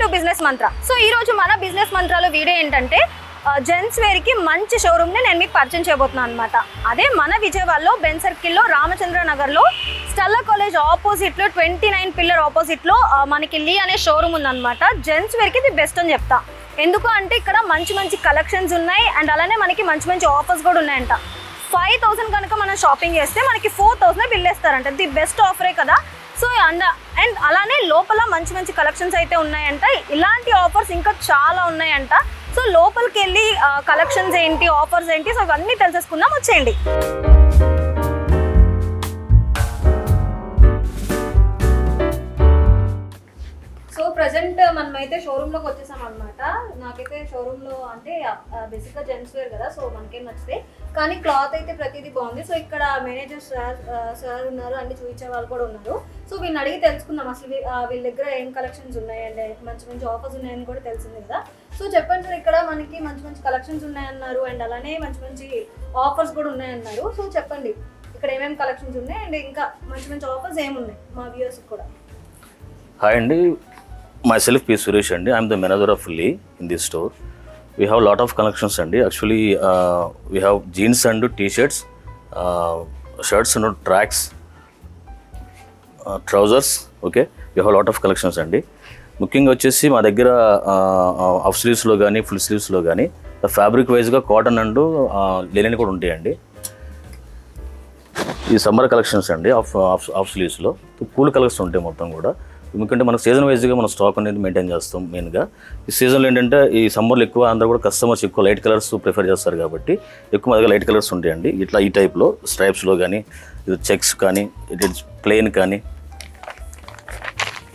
To business Mantra. So ఈ రోజు మన బిజినెస్ మంత్రాలో వీడియో ఏంటంటే జెంట్స్ వేర్కి మంచి షోరూమ్ని నేను మీకు పరిచయం చేయబోతున్నాను అనమాట. అదే మన విజయవాడలో బెన్ సర్కిల్లో రామచంద్ర నగర్లో స్టెల్లా కాలేజ్ ఆపోజిట్లో 29 పిల్లర్ ఆపోజిట్లో మనకి లీ అనే షోరూమ్ ఉందన్నమాట. జెంట్స్ వేర్కి ఇది బెస్ట్ అని చెప్తా. ఎందుకు అంటే ఇక్కడ మంచి మంచి కలెక్షన్స్ ఉన్నాయి అండ్ అలానే మనకి మంచి మంచి ఆఫర్స్ కూడా ఉన్నాయంట. 5,000 కనుక మనం షాపింగ్ చేస్తే మనకి 4,000 బిల్ వేస్తారంట. ది బెస్ట్ ఆఫరే కదా. సో అండ్ అలానే లోపల మంచి మంచి కలెక్షన్స్ అయితే ఉన్నాయంట. ఇలాంటి ఆఫర్స్ ఇంకా చాలా ఉన్నాయంట. సో లోపలికి వెళ్ళి కలెక్షన్స్ ఏంటి, ఆఫర్స్ ఏంటి, సో అవన్నీ తెలిసేసుకుందాం, వచ్చేయండి. సో ప్రజెంట్ మనమైతే షోరూంలోకి వచ్చేసాం అనమాట. నాకైతే షోరూంలో అంటే బేసిక్గా జెంట్స్ వేర్ కదా, సో మనకేం నచ్చితే, కానీ క్లాత్ అయితే ప్రతిదీ బాగుంది. సో ఇక్కడ మేనేజర్ సార్ ఉన్నారు, అన్ని చూపించే వాళ్ళు కూడా ఉన్నారు. సో వీళ్ళని అడిగి తెలుసుకుందాం అసలు వీళ్ళ దగ్గర ఏం కలెక్షన్స్ ఉన్నాయండి, మంచి మంచి ఆఫర్స్ ఉన్నాయని కూడా తెలిసింది కదా. సో చెప్పండి సార్, ఇక్కడ మనకి మంచి మంచి కలెక్షన్స్ ఉన్నాయన్నారు అండ్ అలానే మంచి మంచి ఆఫర్స్ కూడా ఉన్నాయన్నారు. సో చెప్పండి ఇక్కడ ఏమేమి కలెక్షన్స్ ఉన్నాయి అండ్ ఇంకా మంచి మంచి ఆఫర్స్ ఏమున్నాయి మా వ్యూవర్స్కి కూడా. హాయ్ అండి, myself P. Suresh and I'm the manager of Lee in this store. We have a lot of collections and actually we have jeans and t-shirts, shirts and tracks, trousers. Okay, we have a lot of collections and ముఖ్యంగా వచ్చేసి మా దగ్గర half స్లీవ్స్లో కానీ full స్లీవ్స్లో కానీ fabric వైజ్గా cotton and Lenin కూడా ఉంటాయండి. ఈ సమ్మర్ కలెక్షన్స్ అండి హాఫ్ స్లీవ్స్లో కూల్ కలర్స్ ఉంటాయి మొత్తం కూడా. ఎందుకంటే మనకు సీజన్ వైజ్గా మనం స్టాక్ అనేది మెయింటైన్ చేస్తాం. మెయిన్గా ఈ సీజన్లో ఏంటంటే ఈ సమ్మర్లో ఎక్కువ అందరూ కూడా కస్టమర్స్ ఎక్కువ లైట్ కలర్స్ ప్రిఫర్ చేస్తారు కాబట్టి ఎక్కువ మా దగ్గర లైట్ కలర్స్ ఉంటాయండి. ఇట్లా ఈ టైప్లో స్ట్రైప్స్లో కానీ, ఇది చెక్స్ కానీ, ఇట్ ప్లెయిన్ కానీ,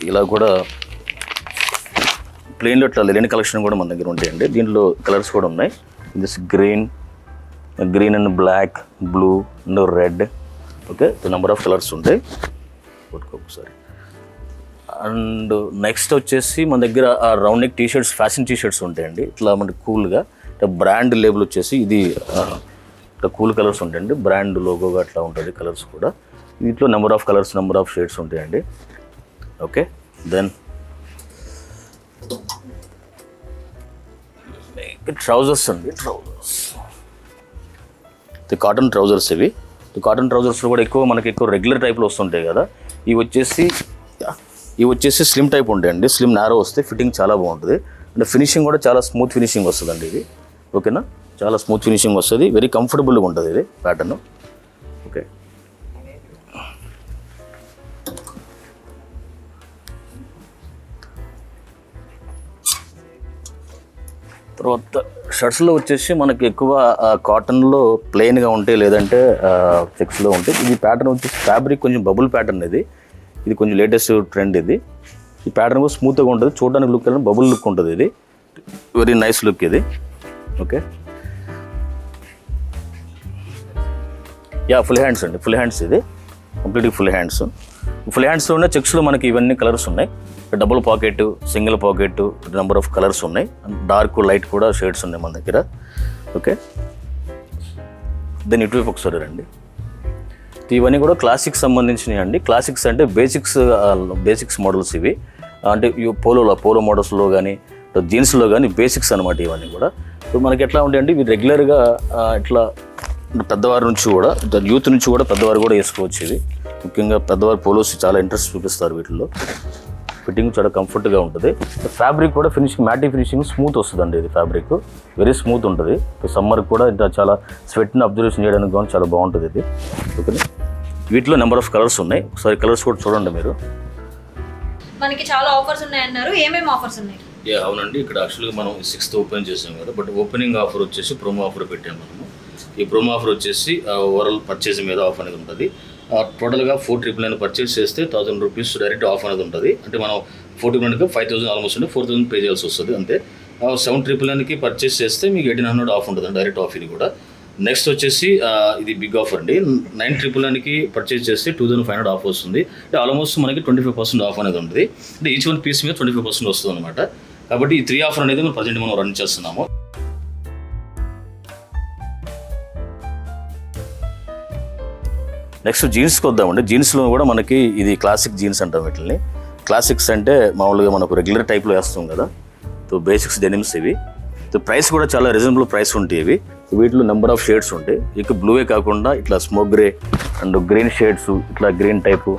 ఇలా కూడా ప్లెయిన్లో ఇట్లా లెనిన్ కలెక్షన్ కూడా మన దగ్గర ఉంటాయండి. దీంట్లో కలర్స్ కూడా ఉన్నాయి. This green and black, blue and red. Okay, number of colours ఉంటాయి. ఒకసారి అండ్ నెక్స్ట్ వచ్చేసి మన దగ్గర round neck T shirts, fashion T shirts ఉంటాయండి. ఇట్లా మనకి కూల్గా బ్రాండ్ లేబుల్ వచ్చేసి ఇది ఇట్లా కూల్ కలర్స్ ఉంటాయండి. బ్రాండ్ లోగోగా అట్లా ఉంటుంది కలర్స్ కూడా. దీంట్లో number of colours, number of shades ఉంటాయండి. ఓకే, దెన్ ట్రౌజర్స్ అండి. ఇది కాటన్ ట్రౌజర్స్. ఈ కాటన్ ట్రౌజర్స్లో కూడా మనకి ఎక్కువ రెగ్యులర్ టైప్లో వస్తుంటాయి కదా. ఇవి వచ్చేసి స్లిమ్ టైప్ ఉంటాయండి. స్లిమ్ నారో వస్తే ఫిట్టింగ్ చాలా బాగుంటుంది అండ్ ఫినిషింగ్ కూడా చాలా స్మూత్ ఫినిషింగ్ వస్తుందండి. ఇది ఓకేనా, చాలా స్మూత్ ఫినిషింగ్ వస్తుంది. వెరీ కంఫర్టబుల్గా ఉంటుంది ఇది ప్యాటర్న్. ఓకే, తర్వాత షర్ట్స్లో వచ్చేసి మనకి ఎక్కువ కాటన్లో ప్లెయిన్గా ఉంటాయి, లేదంటే చెక్స్లో ఉంటాయి. ఇది ప్యాటర్న్ వచ్చేసి ఫ్యాబ్రిక్ కొంచెం బబుల్ ప్యాటర్న్. ఇది కొంచెం లేటెస్ట్ ట్రెండ్. ఈ ప్యాటర్న్ కూడా స్మూత్గా ఉంటుంది, చూడడానికి లుక్ వెళ్ళి బబుల్ లుక్ ఉంటుంది. ఇది వెరీ నైస్ లుక్ ఇది. ఓకే, ఫుల్ హ్యాండ్స్ అండి. ఫుల్ హ్యాండ్స్ ఇది కంప్లీట్గా ఫుల్ హ్యాండ్స్. ఫుల్ హ్యాండ్స్లోనే చెక్స్లో మనకి ఇవన్నీ కలర్స్ ఉన్నాయి. Double pocket, single pocket, number of colours ఉన్నాయి. డార్క్, లైట్ కూడా షేడ్స్ ఉన్నాయి మన దగ్గర. ఓకే, దీన్ని ఇటువైపు ఒకసారి రండి. ఇవన్నీ కూడా క్లాసిక్స్ సంబంధించినవి అండి. క్లాసిక్స్ అంటే బేసిక్స్ మోడల్స్. ఇవి అంటే పోలో మోడల్స్లో కానీ, జీన్స్లో కానీ బేసిక్స్ అనమాట ఇవన్నీ కూడా. సో మనకి ఎట్లా ఉంటాయండి, ఇవి రెగ్యులర్గా ఇట్లా పెద్దవారి నుంచి కూడా, యూత్ నుంచి కూడా పెద్దవారు కూడా వేసుకోవచ్చు. ఇది ముఖ్యంగా పెద్దవారు పోలోస్ చాలా ఇంట్రెస్ట్ చూపిస్తారు వీటిల్లో. ఫిట్టింగ్ చాలా కంఫర్ట్గా ఉంటుంది. ఫ్యాబ్రిక్ కూడా మ్యాటీ ఫినిషింగ్ స్మూత్ వస్తుందండి. ఇది ఫ్యాబ్రిక్ వెరీ స్మూత్ ఉంటుంది. సమ్మర్ కూడా ఇంకా చాలా స్వెట్ని అబ్జర్వేషన్ చేయడానికి కూడా చాలా బాగుంటుంది ఇది. ఓకే, వీటిలో నెంబర్ ఆఫ్ కలర్స్ ఉన్నాయి. ఒకసారి కలర్స్ కూడా చూడండి మీరు. మనకి చాలా ఆఫర్స్ ఉన్నాయన్నారు, ఏమేమి ఆఫర్స్ ఉన్నాయి? అవునండి, ఇక్కడ యాక్చువల్గా మనం 6th ఓపెన్ చేసాం కదా, బట్ ఓపెనింగ్ ఆఫర్ వచ్చేసి ప్రోమో ఆఫర్ పెట్టాము మనము. ఈ ప్రోమో ఆఫర్ వచ్చేసి ఓవరాల్ పర్చేజ్ మీద ఆఫ్ అనేది ఉంటుంది. టోటల్గా 4,999 పర్చేస్ చేస్తే 1,000 రూపీస్ డైరెక్ట్ ఆఫ్ అనేది ఉంటుంది. అంటే మనం 4,999కి 5,000 ఆల్మోస్ట్ ఉంటే 4,000 పే చేయాల్సి వస్తుంది అంతే. 7,999కి పర్చేస్ చేస్తే మీకు 1,800 ఆఫ్ ఉంటుంది డైరెక్ట్ ఆఫ్. ఇది కూడా నెక్స్ట్ వచ్చేసి ఇది బిగ్ ఆఫర్ అండి. 9,999కి పర్చేస్ చేస్తే 2,500 ఆఫ్ వస్తుంది. అంటే ఆల్మోస్ట్ మనకి 25% ఆఫ్ అనేది ఉంటుంది. అంటే ఈచ్ వన్ పీస్ మీద 25% వస్తుంది అనమాట. కాబట్టి ఈ 3 ఆఫర్ అనేది ప్రజెంట్ మనం రన్ చేస్తున్నాము. నెక్స్ట్ జీన్స్కి వద్దామండి. జీన్స్లో కూడా మనకి ఇది క్లాసిక్ జీన్స్ అంటాం వీటిని. క్లాసిక్స్ అంటే మామూలుగా మనకు రెగ్యులర్ టైప్లో వేస్తాం కదా. సో బేసిక్స్ డెనిమ్స్ ఇవి. సో ప్రైస్ కూడా చాలా రీజనబుల్ ప్రైస్ ఉంటాయి ఇవి. వీటిలో నెంబర్ ఆఫ్ షేడ్స్ ఉంటాయి. ఇక బ్లూవే కాకుండా ఇట్లా smoke grey and green shades, ఇట్లా గ్రీన్ టైపు,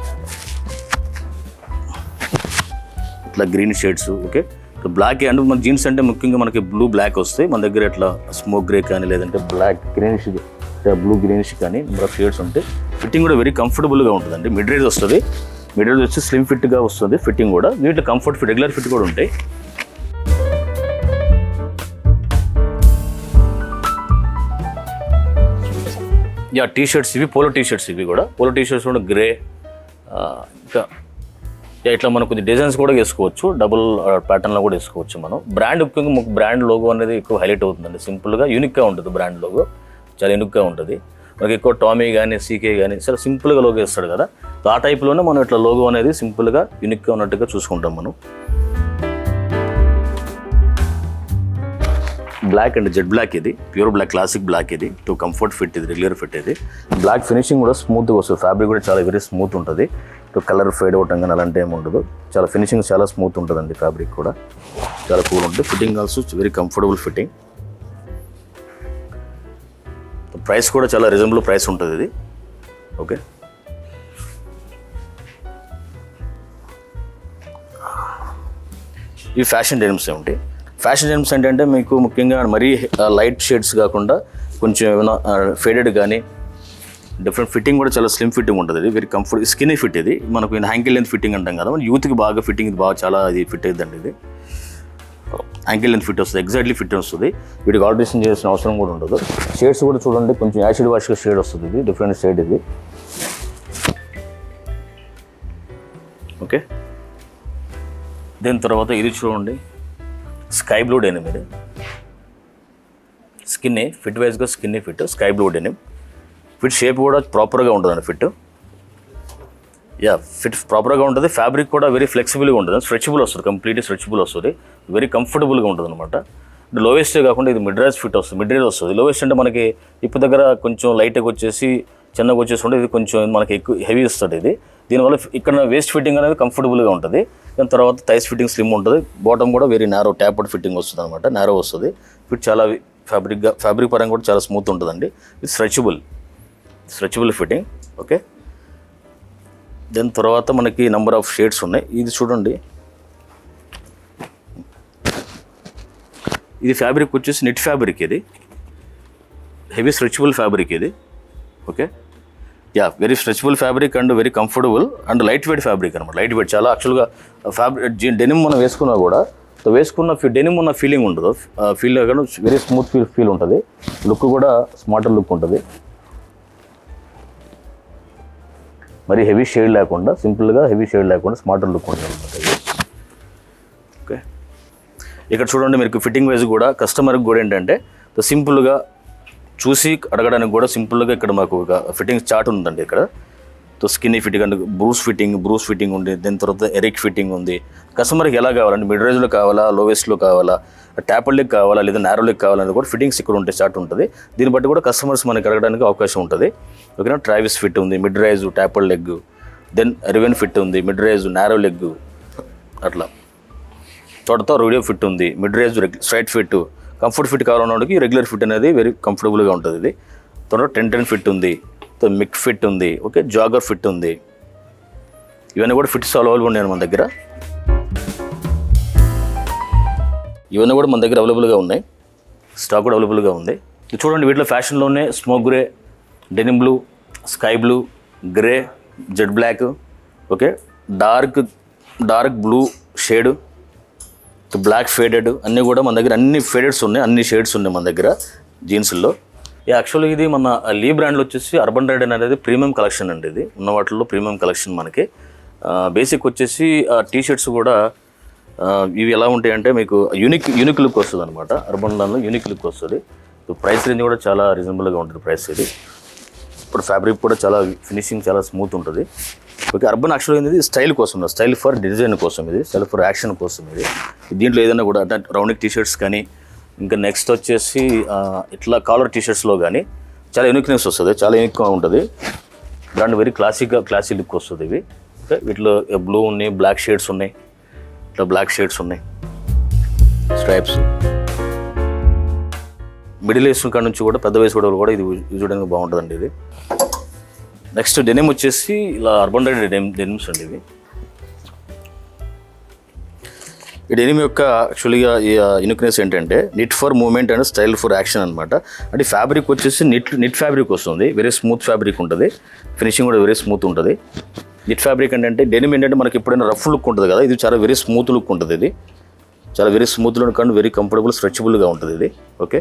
ఇట్లా green shades. Okay, so black and మన జీన్స్ అంటే ముఖ్యంగా మనకి బ్లూ బ్లాక్ వస్తాయి మన దగ్గర. ఇట్లా స్మోక్ గ్రే కానీ లేదంటే బ్లాక్ గ్రీనిష్, బ్లూ గ్రీనిష్ కానీ నెంబర్ ఆఫ్ షేడ్స్ ఉంటాయి. ఫిట్టింగ్ కూడా వెరీ కంఫర్టబుల్గా ఉంటుందండి. మిడ్ రేంజ్ వస్తుంది, మిడ్ రేంజ్ వచ్చి స్లిమ్ ఫిట్గా వస్తుంది ఫిట్టింగ్ కూడా. వీటిలో కంఫర్ట్ ఫిట్, రెగ్యులర్ ఫిట్ కూడా ఉంటాయి. యా టీ షర్ట్స్ ఇవి, పోలో టీ షర్ట్స్ ఇవి కూడా. పోలో టీ షర్ట్స్ కూడా గ్రే, ఇంకా ఇట్లా మనం కొద్ది డిజైన్స్ కూడా వేసుకోవచ్చు, డబుల్ ప్యాటర్న్లో కూడా వేసుకోవచ్చు మనం. బ్రాండ్ ముఖ్యంగా బ్రాండ్ లోగో అనేది ఎక్కువ హైలైట్ అవుతుందండి. సింపుల్గా యూనిక్గా ఉంటుంది బ్రాండ్ లోగో, చాలా యూనిక్గా ఉంటుంది. మనకి ఎక్కువ టామీ కానీ సీకే కానీ చాలా సింపుల్గా లోగో వేస్తాడు కదా, ఆ టైప్లోనే మనం ఇట్లా లోగో అనేది సింపుల్గా యూనిక్గా ఉన్నట్టుగా చూసుకుంటాం మనం. బ్లాక్ అండ్ జెడ్ బ్లాక్ ఇది, ప్యూర్ బ్లాక్, క్లాసిక్ బ్లాక్ ఇది. టు కంఫర్ట్ ఫిట్ ఇది, రెగ్యులర్ ఫిట్ ఇది. బ్లాక్ ఫినిషింగ్ కూడా స్మూత్గా వస్తుంది, ఫ్యాబ్రిక్ కూడా చాలా వెరీ స్మూత్ ఉంటుంది. టు కలర్ ఫేడ్ అవటం కానీ అలాంటి ఏమి ఉండదు. చాలా ఫినిషింగ్ చాలా స్మూత్ ఉంటుందండి, ఫ్యాబ్రిక్ కూడా చాలా కూల్ ఉంటుంది. Fitting also very comfortable fitting. Price కూడా చాలా రీజనబుల్ ప్రైస్ ఉంటుంది ఇది. ఓకే, ఈ ఫ్యాషన్ డెనిమ్స్ ఏమిటి? ఫ్యాషన్ డెనిమ్స్ ఏంటంటే మీకు ముఖ్యంగా మరీ లైట్ షేడ్స్ కాకుండా కొంచెం ఏమైనా ఫేడెడ్ కానీ డిఫరెంట్ ఫిట్టింగ్ కూడా చాలా స్లిమ్ ఫిట్టింగ్ ఉంటుంది. ఇది వెరీ కంఫర్ట్, స్కిన్నీ ఫిట్ ఇది. మనకు హ్యాంకిల్ లెంత్ ఫిట్టింగ్ అంటాం కదా, మన యూత్కి బాగా ఫిట్టింగ్ ఇది బాగా చాలా ఇది ఫిట్ అవుతుందండి. ఇది యాంకిల్ లెంత్ ఫిట్ వస్తుంది, ఎగ్జాక్ట్లీ ఫిట్ వస్తుంది. వీటికి ఆల్టరేషన్ చేయాల్సిన అవసరం కూడా ఉండదు. షేడ్స్ కూడా చూడండి, కొంచెం యాసిడ్ వాష్గా షేడ్ వస్తుంది. ఇది డిఫరెంట్ షేడ్ ఇది. ఓకే, దీని తర్వాత ఇది చూడండి, స్కై బ్లూ డెనిమ్. ఇది స్కిన్నీ ఫిట్ వైజ్గా skinny fit, sky blue denim. Fit shape కూడా ప్రాపర్గా ఉంటుందండి. ఫిట్ యా ఫిట్ ప్రాపర్గా ఉంటుంది. ఫ్యాబ్రిక్ కూడా వెరీ ఫ్లెక్సిబుల్గా ఉంటుంది, స్ట్రెచబుల్ వస్తుంది, కంప్లీట్లీ స్ట్రెచబుల్ వస్తుంది, వెరీ కంఫర్టబుల్గా ఉంటుంది అనమాట. లోయెస్టే కాకుండా ఇది మిడ్ రేంజ్ ఫిట్ వస్తుంది, మిడ్ రేంజ్ వస్తుంది. లోయెస్ట్ అంటే మనకి ఇప్పుడు దగ్గర కొంచెం లైట్గా వచ్చేసి చిన్నగా వచ్చేసి ఉంటే ఇది కొంచెం మనకి ఎక్కువ హెవీ వస్తుంది. ఇది దీనివల్ల ఇక్కడ వేస్ట్ ఫిట్టింగ్ అనేది కంఫర్టబుల్గా ఉంటుంది. దాని తర్వాత థైస్ ఫిట్టింగ్ స్లిమ్ ఉంటుంది. బాటమ్ కూడా వెరీ నారో ట్యాప్డ్ ఫిట్టింగ్ వస్తుంది అనమాట, నారో వస్తుంది. ఫిట్ చాలా ఫ్యాబ్రిక్ పరంగా కూడా చాలా స్మూత్ ఉంటుందండి. ఇది స్ట్రెచబుల్ ఫిట్టింగ్. ఓకే, దాని తర్వాత మనకి నెంబర్ ఆఫ్ షేడ్స్ ఉన్నాయి. ఇది చూడండి, ఇది ఫ్యాబ్రిక్ వచ్చేసి నెట్ ఫ్యాబ్రిక్. ఇది హెవీ స్ట్రెచబుల్ ఫ్యాబ్రిక్ ఇది. Okay, yeah very stretchable fabric and very comfortable and light weight fabric అనమాట. లైట్ వెయిట్ చాలా యాక్చువల్గా డెనిమ్ మనం వేసుకున్నా కూడా వేసుకున్న డెనిమ్ ఉన్న ఫీలింగ్ ఉండదు. ఫీల్ కానీ వెరీ స్మూత్ ఫీల్ ఉంటుంది. లుక్ కూడా స్మార్టర్ లుక్ ఉంటుంది. మరి హెవీ షేడ్ లేకుండా, సింపుల్గా హెవీ షేడ్ లేకుండా స్మార్టర్ లుక్ ఉంటుంది అనమాట. ఓకే, ఇక్కడ చూడండి మీకు ఫిట్టింగ్ వైజ్ కూడా కస్టమర్కి కూడా ఏంటంటే సింపుల్గా చూసి అడగడానికి కూడా సింపుల్గా ఇక్కడ మాకు ఒక ఫిట్టింగ్ చార్ట్ ఉందండి. ఇక్కడ స్కిన్నీ ఫిట్టింగ్ అంటే బ్రూస్ ఫిట్టింగ్ ఉంది. దాని తర్వాత ఎరిక్ ఫిట్టింగ్ ఉంది. కస్టమర్కి ఎలా కావాలంటే మిడ్ రేంజ్లో కావాలా, లోవెస్ట్లో కావాలా, ట్యాపర్ లెగ్ కావాలా, లేదా నారో లెగ్ కావాలని కూడా ఫిట్టింగ్స్ ఇక్కడ ఉంటే చార్ట్ ఉంటుంది. దీన్ని బట్టి కూడా కస్టమర్స్ మనకి అడగడానికి అవకాశం ఉంటుంది. ఓకేనా, ట్రావిస్ ఫిట్ ఉంది, mid rise taper leg, then raven fit ఉంది, మిడ్ రైజ్ నారో లెగ్, అట్లా తోటతో రేడియో ఫిట్ ఉంది, mid rise straight fit. Comfort fit కావాలన్నోడికి రెగ్యులర్ ఫిట్ అనేది వెరీ కంఫర్టబుల్గా ఉంటుంది. ఇది తర్వాత 10-10 ఫిట్ ఉంది, మిక్ ఫిట్ ఉంది, ఓకే, జాగర్ ఫిట్ ఉంది. ఇవన్నీ కూడా ఫిట్స్ అవైలబుల్ ఉన్నాయి మన దగ్గర. ఇవన్నీ కూడా మన దగ్గర అవైలబుల్గా ఉన్నాయి, స్టాక్ కూడా అవైలబుల్గా ఉంది. ఇది చూడండి, వీటిలో ఫ్యాషన్లోనే smoke grey, denim blue, sky blue, grey, jet black, okay, dark blue shade, black faded, అన్నీ కూడా మన దగ్గర అన్ని ఫేడెడ్స్ ఉన్నాయి, అన్ని షేడ్స్ ఉన్నాయి మన దగ్గర జీన్స్లో. యాక్చువల్గా ఇది మన లీ బ్రాండ్లో వచ్చేసి అర్బన్ రైడర్ అనేది ప్రీమియం కలెక్షన్ అండి. ఇది ఉన్న వాటిల్లో ప్రీమియం కలెక్షన్ మనకి. బేసిక్ వచ్చేసి టీ షర్ట్స్ కూడా ఇవి ఎలా ఉంటాయంటే మీకు యూనిక్ లుక్ వస్తుంది అనమాట. అర్బన్ దానిలో యూనిక్ లుక్ వస్తుంది. ప్రైస్ రేంజ్ కూడా చాలా రీజనబుల్గా ఉంటుంది ప్రైస్. ఇది ఇప్పుడు ఫ్యాబ్రిక్ కూడా చాలా ఫినిషింగ్ చాలా స్మూత్ ఉంటుంది. ఓకే, అర్బన్ యాక్చువల్గా ఇది స్టైల్ కోసం, స్టైల్ ఫర్ డిజైన్ కోసం, ఇది స్టైల్ ఫర్ యాక్షన్ కోసం. ఇది దీంట్లో ఏదైనా కూడా అంటే రౌండ్ నెక్ టీ షర్ట్స్ కానీ, ఇంకా నెక్స్ట్ వచ్చేసి ఇట్లా కాలర్ టీ షర్ట్స్లో కానీ చాలా యూనిక్నెస్ వస్తుంది, చాలా యూనిక్గా ఉంటుంది. బ్రాండ్ వెరీ క్లాసీ లుక్ వస్తుంది. ఇవి ఓకే, వీటిలో బ్లూ ఉన్నాయి, బ్లాక్ షేడ్స్ ఉన్నాయి, ఇట్లా బ్లాక్ షేడ్స్ ఉన్నాయి, స్ట్రైప్స్. మిడిల్ ఏజ్ కాడ నుంచి కూడా పెద్ద వయసు కూడా ఇది చూడడానికి బాగుంటుందండి ఇది. నెక్స్ట్ డెనిమ్ వచ్చేసి ఇలా అర్బన్ రైడర్ డెనిమ్స్ అండి ఇవి. ఈ డెనిమ్ యొక్క యాక్చువల్గా యూనిక్నెస్ ఏంటంటే knit for movement and style for action అనమాట. అంటే ఫ్యాబ్రిక్ వచ్చేసి నిట్ ఫ్యాబ్రిక్ వస్తుంది, వెరీ స్మూత్ ఫ్యాబ్రిక్ ఉంటుంది, ఫినిషింగ్ కూడా వెరీ స్మూత్ ఉంటుంది. నిట్ ఫ్యాబ్రిక్ ఏంటంటే డెనిమ్ ఏంటంటే మనకి ఎప్పుడైనా రఫ్ లుక్ ఉంటుంది కదా, ఇది చాలా వెరీ స్మూత్ లుక్ ఉంటుంది, ఇది చాలా very smooth look and very comfortable స్ట్రెచబుల్గా ఉంటుంది ఇది. ఓకే,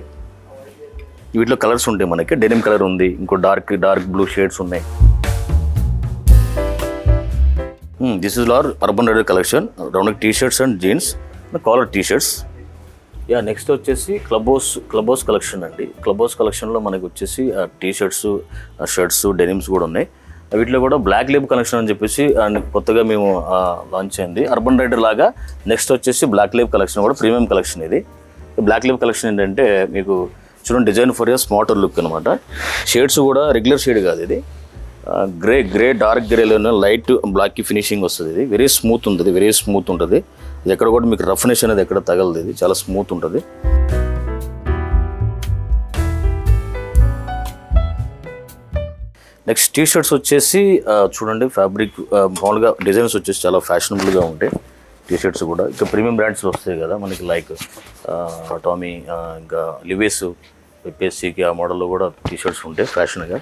వీటిలో కలర్స్ ఉంటాయి మనకి. డెనిమ్ కలర్ ఉంది, ఇంకో డార్క్ బ్లూ షేడ్స్ ఉన్నాయి. This is our urban rider collection, round T shirts and jeans, collar T shirts. Next వచ్చేసి క్లబ్ హౌస్ కలెక్షన్ అండి. క్లబ్ హౌస్ కలెక్షన్లో మనకి వచ్చేసి టీ షర్ట్స్, షర్ట్స్, డెనిమ్స్ కూడా ఉన్నాయి. వీటిలో కూడా బ్లాక్ లేబుల్ కలెక్షన్ అని చెప్పేసి కొత్తగా మేము లాంచ్ అయింది. అర్బన్ రైడర్ లాగా నెక్స్ట్ వచ్చేసి బ్లాక్ లేబుల్ కలెక్షన్ కూడా ప్రీమియం కలెక్షన్ ఇది. బ్లాక్ లేబుల్ కలెక్షన్ ఏంటంటే మీకు చూడండి, design for a smarter look అనమాట. షేడ్స్ కూడా రెగ్యులర్ షేడ్ కాదు, ఇది డార్క్ గ్రేలోనే లైట్ బ్లాక్కి ఫినిషింగ్ వస్తుంది. ఇది వెరీ స్మూత్ ఉంటుంది, వెరీ స్మూత్ ఉంటుంది. ఇది ఎక్కడ కూడా మీకు రఫ్నెస్ అనేది ఎక్కడ తగలదు, ఇది చాలా స్మూత్ ఉంటుంది. నెక్స్ట్ టీ షర్ట్స్ వచ్చేసి చూడండి, ఫ్యాబ్రిక్ మామూలుగా డిజైన్స్ వచ్చేసి చాలా ఫ్యాషనబుల్గా ఉంటాయి టీ షర్ట్స్ కూడా. ఇంకా ప్రీమియం బ్రాండ్స్ వస్తాయి కదా మనకి, లైక్ టామీ, ఇంకా లివేస్, పిఎస్సికి ఆ మోడల్లో కూడా టీ షర్ట్స్ ఉంటాయి ఫ్యాషన్గా.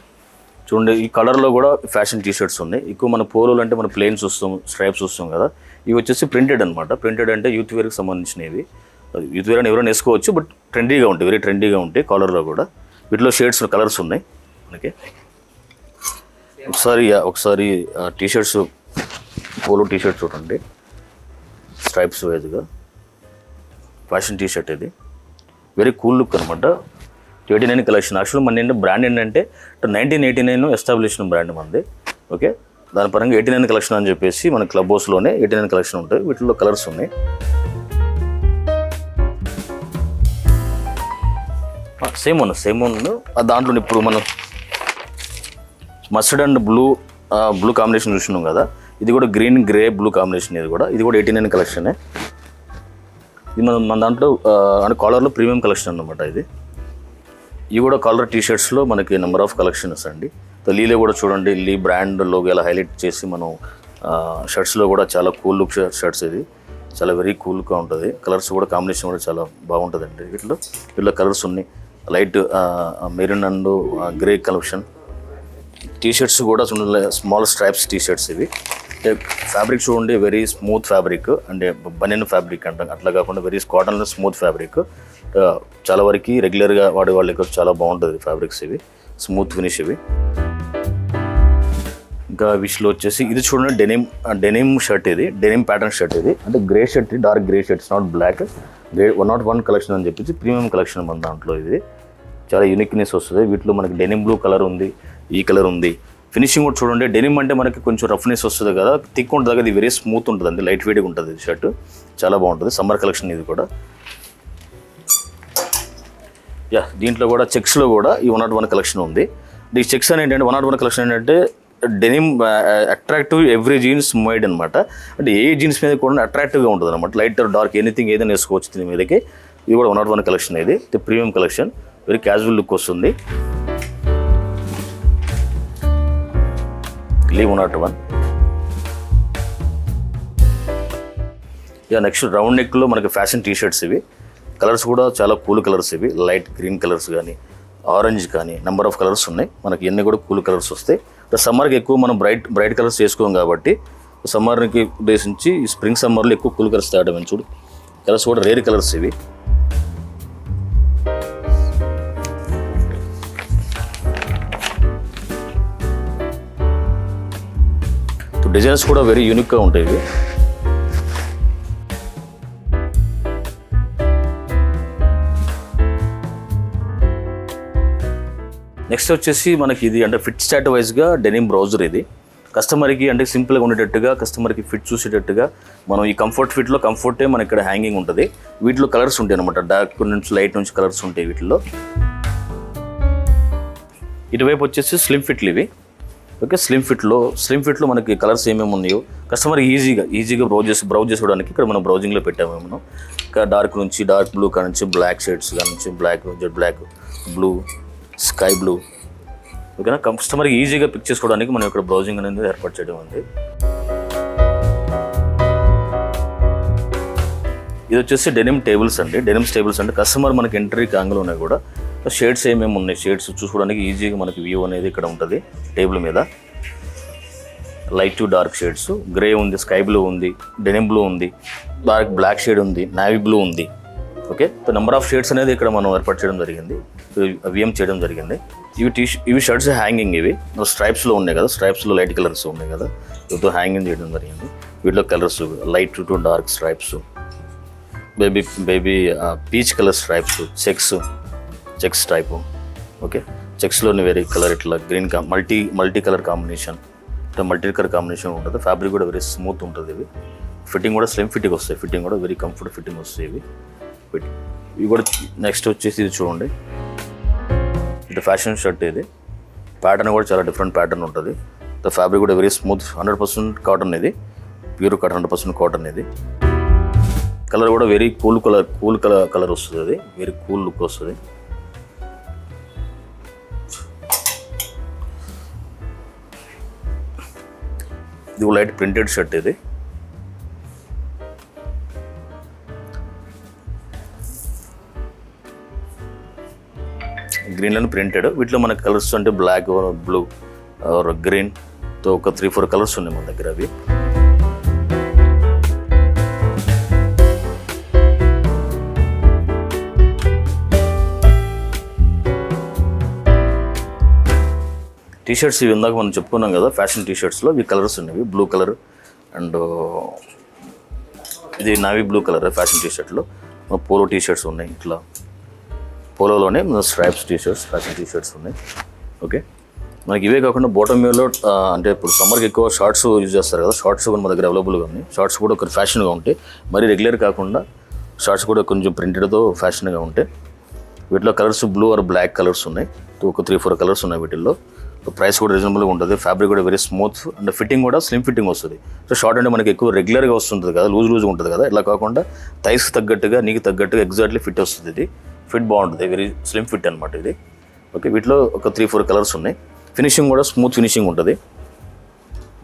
చూడండి, ఈ కలర్లో కూడా ఫ్యాషన్ టీ షర్ట్స్ ఉన్నాయి. ఎక్కువ మన పోలోలు అంటే మన ప్లెయిన్స్ వస్తాం, స్ట్రైప్స్ వస్తాం కదా, ఇవి వచ్చేసి ప్రింటెడ్ అనమాట. ప్రింటెడ్ అంటే యూత్ వేర్కి సంబంధించినవి. యూత్ వేర్ అని ఎవరైనా వేసుకోవచ్చు, బట్ ట్రెండీగా ఉంటాయి, వెరీ ట్రెండీగా ఉంటాయి కాలర్లో కూడా. వీటిలో షేడ్స్ కలర్స్ ఉన్నాయి మనకి. ఒకసారి T shirts, polo T shirts చూడండి, స్ట్రైప్స్ వైజ్గా ఫ్యాషన్ టీ షర్ట్. ఇది వెరీ కూల్ లుక్ అనమాట. 89 కలెక్షన్. యాక్చువల్ మన ఏంటంటే బ్రాండ్ ఏంటంటే 1989 ఎస్టాబ్లిష్ బ్రాండ్ మనది. ఓకే, దాని పరంగా 89 కలెక్షన్ అని చెప్పేసి మన క్లబ్ హౌస్లోనే 89 కలెక్షన్ ఉంటాయి. వీటిలో కలర్స్ ఉన్నాయి. సేమ్ ఉన్న దాంట్లో ఇప్పుడు మనం మస్టర్డ్ అండ్ బ్లూ కాంబినేషన్ చూసినాం కదా, ఇది కూడా గ్రీన్ గ్రే బ్లూ కాంబినేషన్. ఇది కూడా 89 కలెక్షనే. ఇది మన దాంట్లో అంటే కాలర్లో ప్రీమియం కలెక్షన్ అన్నమాట ఇది. ఇవి కూడా కాలర్ టీ షర్ట్స్లో మనకి నెంబర్ ఆఫ్ కలెక్షన్స్ అండి. లీలో కూడా చూడండి, లీ బ్రాండ్ లోగో ఇలా హైలైట్ చేసి మనం షర్ట్స్లో కూడా చాలా కూల్ లుక్ షర్ట్స్. ఇది చాలా వెరీ కూల్గా ఉంటుంది. కలర్స్ కూడా కాంబినేషన్ కూడా చాలా బాగుంటుందండి. వీటిలో కలర్స్ ఉన్నాయి, light maroon and grey collection. T shirts కూడా చూడండి, స్మాల్ స్ట్రైప్స్ టీ షర్ట్స్. ఇవి ఫ్యాబ్రిక్ చూడండి, వెరీ స్మూత్ ఫ్యాబ్రిక్, అంటే బనియన్ ఫ్యాబ్రిక్ అంటాం, అట్లా కాకుండా వెరీ కాటన్లో స్మూత్ ఫ్యాబ్రిక్. చాలా వరకు రెగ్యులర్గా వాడే వాళ్ళకి చాలా బాగుంటుంది ఫ్యాబ్రిక్స్. ఇవి స్మూత్ ఫినిష్. ఇవి ఇంకా విష్లో వచ్చేసి ఇది చూడండి, డెనిమ్ షర్ట్. ఇది డెనిమ్ ప్యాటర్న్ షర్ట్. ఇది అంటే grey shirt, dark grey shirts, not black. 101 collection అని చెప్పేసి ప్రీమియం కలెక్షన్ మన దాంట్లో. ఇది చాలా యూనిక్నెస్ వస్తుంది. వీటిలో మనకి డెనిమ్ బ్లూ కలర్ ఉంది, ఈ కలర్ ఉంది. ఫినిషింగ్ కూడా చూడండి, డెనిమ్ అంటే మనకి కొంచెం రఫ్నెస్ వస్తుంది కదా, థిక్ ఉంటుంది కదా, ఇది వెరీ స్మూత్ ఉంటుంది అండి, లైట్ వెయిట్గా ఉంటుంది ఇది షర్ట్, చాలా బాగుంటుంది. సమ్మర్ కలెక్షన్ ఇది కూడా. దీంట్లో కూడా చెక్స్లో కూడా ఈ 101 కలెక్షన్ ఉంది. ఈ చెక్స్ అని ఏంటంటే 101 కలెక్షన్ ఏంటంటే denim attractive every jeans made అనమాట. అంటే ఏ జీన్స్ మీద కూడా అట్రాక్టివ్గా ఉంటుంది అనమాట, లైట్ డార్క్ ఎనీథింగ్ ఏదైనా వేసుకోవచ్చు దీని మీదకి. ఇది కూడా 101 కలెక్షన్. ఇది premium collection, very casual look వస్తుంది. 101. నెక్స్ట్ రౌండ్ నెక్లో మనకి ఫ్యాషన్ టీ షర్ట్స్. ఇవి కలర్స్ కూడా చాలా కూల్ కలర్స్. ఇవి లైట్ గ్రీన్ కలర్స్ కానీ, ఆరెంజ్ కానీ, నెంబర్ ఆఫ్ కలర్స్ ఉన్నాయి మనకి. ఇవన్నీ కూడా కూల్ కలర్స్ వస్తాయి. సమ్మర్కి ఎక్కువ మనం బ్రైట్ కలర్స్ చేసుకోం కాబట్టి సమ్మర్కి ఉద్దేశించి ఈ స్ప్రింగ్ సమ్మర్లో ఎక్కువ కూల్ కలర్స్ తేవడం. చూడు, కలర్స్ కూడా రేర్ కలర్స్. ఇవి డిజైన్స్ కూడా వెరీ యూనిక్గా ఉంటాయి. ఇవి నెక్స్ట్ వచ్చేసి మనకి ఇది అంటే ఫిట్ స్టాట్ వైజ్గా డెనిమ్ బ్రౌజర్. ఇది కస్టమర్కి అంటే సింపుల్గా ఉండేటట్టుగా, కస్టమర్కి ఫిట్ చూసేటట్టుగా మనం ఈ కంఫర్ట్ ఫిట్లో కంఫర్టే మన ఇక్కడ హ్యాంగింగ్ ఉంటుంది. వీటిలో కలర్స్ ఉంటాయి అనమాట, డార్క్ నుంచి లైట్ నుంచి కలర్స్ ఉంటాయి వీటిలో. ఇటువైపు వచ్చేసి స్లిమ్ ఫిట్లు. ఇవి ఓకే. స్లిమ్ ఫిట్లో మనకి కలర్స్ ఏమేమి ఉన్నాయో కస్టమర్ ఈజీగా బ్రౌజ్ చేసుకోవడానికి ఇక్కడ మనం బ్రౌజింగ్లో పెట్టాము మనం. ఇంకా డార్క్ బ్లూ కాడ నుంచి బ్లాక్ షేడ్స్ కాడ నుంచి Z black, blue, sky blue, ఓకేనా. కస్టమర్కి ఈజీగా పిక్ చేసుకోవడానికి మనం ఇక్కడ బ్రౌజింగ్ అనేది ఏర్పాటు చేయడం ఉంది. ఇది వచ్చేసి డెనిమ్ టేబుల్స్ అంటే కస్టమర్ మనకి ఎంట్రీ కాంగ్లో ఉన్నాయి కూడా షేడ్స్ ఏమేమి ఉన్నాయి, షేడ్స్ చూసుకోవడానికి ఈజీగా మనకి వ్యూ అనేది ఇక్కడ ఉంటుంది. టేబుల్ మీద light to dark shades, grey ఉంది, స్కై బ్లూ ఉంది, డెనిమ్ బ్లూ ఉంది, డార్క్ బ్లాక్ షేడ్ ఉంది, నావీ బ్లూ ఉంది. ఓకే. నెంబర్ ఆఫ్ షేడ్స్ అనేది ఇక్కడ మనం ఏర్పాటు చేయడం జరిగింది, విఎం చేయడం జరిగింది. ఇవి షర్ట్స్ హ్యాంగింగ్, ఇవి స్ట్రైప్స్లో ఉన్నాయి కదా, స్ట్రైప్స్లో లైట్ కలర్స్ ఉన్నాయి కదా, ఇవితో హ్యాంగింగ్ చేయడం జరిగింది. వీటిలో colours light to dark stripes, baby peach colour stripes, checks type. Okay. చెక్స్లోని వేరే కలర్ ఇట్లా గ్రీన్ మల్టీ కలర్ కాంబినేషన్ ఉంటుంది. ఫ్యాబ్రిక్ కూడా వెరీ స్మూత్ ఉంటుంది. ఫిట్టింగ్ కూడా స్లిమ్ ఫిట్టింగ్ వస్తాయి, ఫిట్టింగ్ కూడా వెరీ కంఫర్ట్ ఫిట్టింగ్ వస్తాయి ఇవి కూడా. నెక్స్ట్ వచ్చేసి ఇది చూడండి, ఇది ఫ్యాషన్ షర్ట్. ఇది ప్యాటర్న్ కూడా చాలా డిఫరెంట్ ప్యాటర్న్ ఉంటుంది. ఫ్యాబ్రిక్ కూడా వెరీ స్మూత్, 100% కాటన్. ఇది ప్యూర్ కాటన్, 100% కాటన్. ఇది కలర్ కూడా వెరీ కూల్ కలర్ వస్తుంది. అది వెరీ కూల్ లుక్ వస్తుంది. ఇది లైట్ ప్రింటెడ్ షర్ట్. ఇది గ్రీన్లోనే ప్రింటెడ్. వీటిలో మనకి కలర్స్ అంటే బ్లాక్, బ్లూ, గ్రీన్తో ఒక 3-4 కలర్స్ ఉన్నాయి మన దగ్గర. అవి టీషర్ట్స్ ఇవి ఇందాక మనం చెప్పుకున్నాం కదా, ఫ్యాషన్ టీషర్ట్స్లో ఇవి కలర్స్ ఉన్నాయి. బ్లూ కలర్ అండ్ ఇది నావీ బ్లూ కలర్ ఫ్యాషన్ టీషర్ట్లో. పోలో టీషర్ట్స్ ఉన్నాయి, ఇట్లా పోలోలోనే స్ట్రైప్స్ టీషర్ట్స్, ఫ్యాషన్ టీషర్ట్స్ ఉన్నాయి. ఓకే. మనకి ఇవే కాకుండా బాటమ్ వేర్లో అంటే ఇప్పుడు సమ్మర్కి ఎక్కువ షార్ట్స్ యూజ్ చేస్తారు కదా, షార్ట్స్ కూడా మన దగ్గర అవైలబుల్గా ఉన్నాయి. షార్ట్స్ కూడా ఒక ఫ్యాషన్గా ఉంటాయి, మరీ రెగ్యులర్ కాకుండా షార్ట్స్ కూడా కొంచెం ప్రింటెడ్తో ఫ్యాషన్గా ఉంటాయి. వీటిలో colours blue or black colours ఉన్నాయి, ఒక 3-4 కలర్స్ ఉన్నాయి వీటిల్లో. ప్రైస్ కూడా రీజనబుల్గా ఉంటుంది. ఫ్యాబ్రిక్ కూడా వెరీ స్మూత్ అండ్ ఫిట్టింగ్ కూడా స్లిమ్ ఫిట్టింగ్ వస్తుంది. సో షార్ట్ అంటే మనకి ఎక్కువ రెగ్యులర్గా వస్తుంటుంది కదా, లూజ్గా ఉంటుంది కదా, ఇలా కాకుండా థైస్కి తగ్గట్టుగా నీకు తగ్గట్టుగా ఎగ్జాక్ట్లీ ఫిట్ వస్తుంది. ఇది ఫిట్ బాగుంటుంది, వెరీ స్లిమ్ ఫిట్ అనమాట ఇది. ఓకే. వీటిలో ఒక 3-4 కలర్స్ ఉన్నాయి. ఫినిషింగ్ కూడా స్మూత్ ఫినిషింగ్ ఉంటుంది.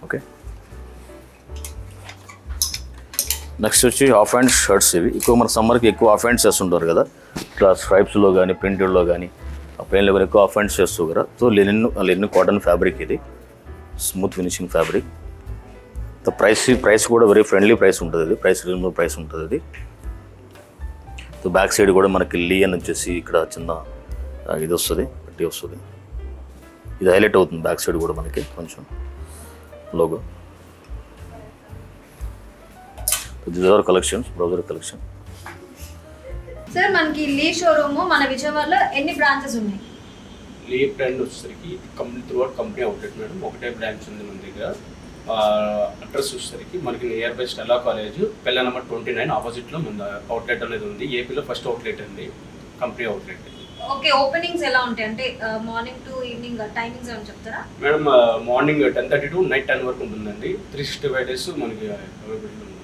ఓకే. నెక్స్ట్ వచ్చి హాఫ్ హ్యాండ్ షర్ట్స్. ఇవి ఎక్కువ మన సమ్మర్కి ఎక్కువ హాఫ్ హ్యాండ్స్ చేస్తుంటారు కదా, ఇట్లా స్ట్రైప్స్లో కానీ ప్రింటెడ్లో కానీ పెయిన్లో కానీ ఎక్కువ హాఫ్ హ్యాండ్స్ చేస్తూ కదా. సో లెనిన్ కాటన్ ఫ్యాబ్రిక్, ఇది స్మూత్ ఫినిషింగ్ ఫ్యాబ్రిక్. ప్రైస్ కూడా వెరీ ఫ్రెండ్లీ ప్రైస్ ఉంటుంది. ఇది రీజనబుల్ ప్రైస్ ఉంటుంది. ఇది సో బ్యాక్ సైడ్ కూడా మనకి లియన్ వచ్చేసి ఇక్కడ చిన్న ఇది వస్తుంది, పట్టి వస్తుంది. ఇది హైలైట్ అవుతుంది బ్యాక్ సైడ్ కూడా మనకి కొంచెం logo. This collections, browser collection. Sir మనకి లీ షోరూమ్ మన విజయవాడలో ఎన్ని బ్రాంచెస్ ఉన్నాయి? లీ బ్రాండ్ వచ్చేసరికి company through out company outlet madam, ఒకటే బ్రాంచ్ ఉంది మన దగ్గర. అడ్రస్ వచ్చేసరికి మనకి near by Stella college, pillar number 29 ఆపోజిట్లో మన అవుట్లెట్ అనేది ఉంది. ఏపీలో ఫస్ట్ అవుట్లెట్ అండి, కంపెనీ అవుట్లెట్. ఓకే. ఓపెనింగ్స్ ఎలా ఉంటాయి అంటే మార్నింగ్ టు ఈవినింగ్ టైమింగ్స్ ఏమైనా చెప్తారా? మేడం మార్నింగ్ 10:30 to నైట్ 10 వరకు ఉంటుందండి. 365 days మనకి అవైలబిలిటీ ఉంది.